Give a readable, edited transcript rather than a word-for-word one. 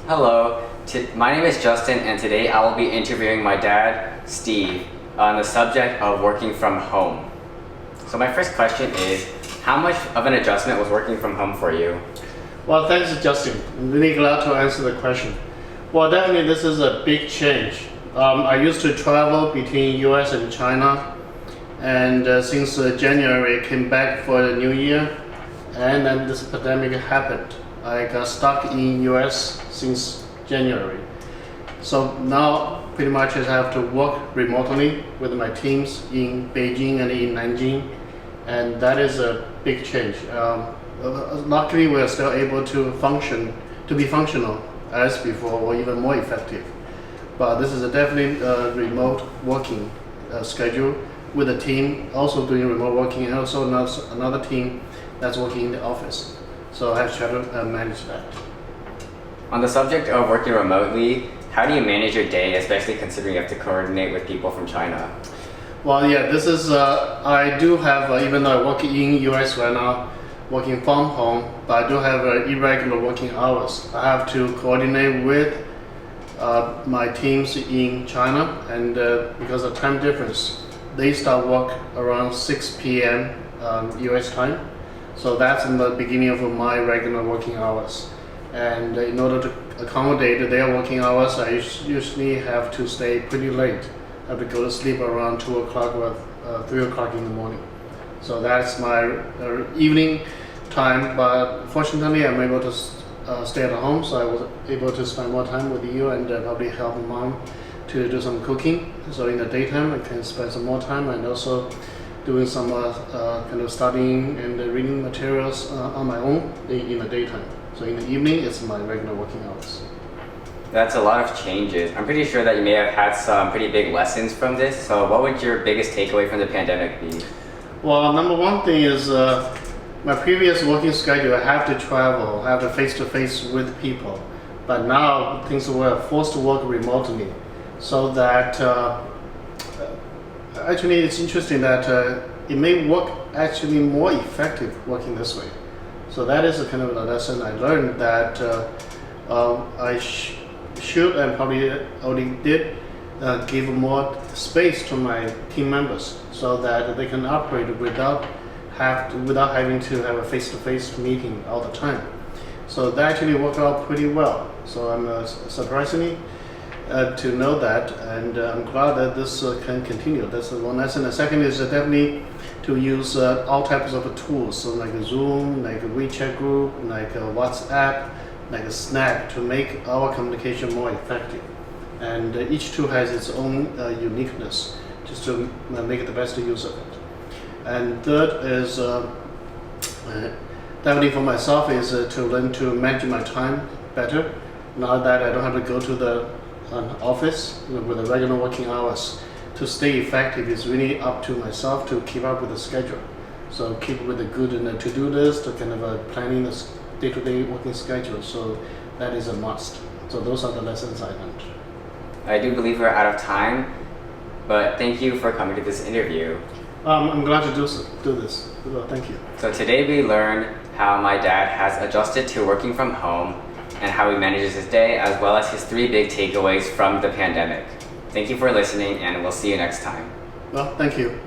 Hello, my name is Justin and today I will be interviewing my dad, Steve, on the subject of working from home. So my first question is, how much of an adjustment was working from home for you? Well, thanks, Justin. I'm really glad to answer the question. Well, definitely this is a big change. I used to travel between US and China, and since January I came back for the new year, and then this pandemic happened. I got stuck in US since January. So now pretty much I have to work remotely with my teams in Beijing and in Nanjing, and that is a big change. Luckily we are still able to be functional as before or even more effective. But this is definitely a remote working schedule with a team also doing remote working and also another team that's working in the office. So I have to try to manage that. On the subject of working remotely, how do you manage your day, especially considering you have to coordinate with people from China? Well, yeah, this is, I do have, even though I work in US right now, working from home, but I do have irregular working hours. I have to coordinate with my teams in China, and because of time difference, they start work around 6 p.m. US time. So that's in the beginning of my regular working hours. And in order to accommodate their working hours, I usually have to stay pretty late. I have to go to sleep around 2 o'clock or 3 o'clock in the morning. So that's my evening time, but fortunately I'm able to stay at home, so I was able to spend more time with you and probably help mom to do some cooking. So in the daytime I can spend some more time and also doing some kind of studying and reading materials on my own in the daytime. So in the evening, it's my regular working hours. That's a lot of changes. I'm pretty sure that you may have had some pretty big lessons from this. So what would your biggest takeaway from the pandemic be? Well, number one thing is my previous working schedule, I have to travel, I have to face-to-face with people. But now things were forced to work remotely. So that actually, it's interesting that it may work actually more effective working this way. So that is a kind of a lesson I learned that I should and probably already did give more space to my team members so that they can operate without having to have a face-to-face meeting all the time. So that actually worked out pretty well. So I'm surprisingly to know that, and I'm glad that this can continue. That's one lesson. The second is definitely to use all types of tools, so like Zoom, like a WeChat group, like a WhatsApp, like a Snap, to make our communication more effective. And each tool has its own uniqueness, just to make the best use of it. And third is definitely for myself is to learn to manage my time better. Now that I don't have to go to the office with the regular working hours, to stay effective is really up to myself to keep up with the schedule. So keep with the good and to-do list, to kind of planning the day-to-day working schedule. So that is a must. So those are the lessons I learned. I do believe we're out of time, but thank you for coming to this interview. I'm glad to do this. Well, thank you. So today we learned how my dad has adjusted to working from home and how he manages his day, as well as his 3 big takeaways from the pandemic. Thank you for listening, and we'll see you next time. Well, thank you.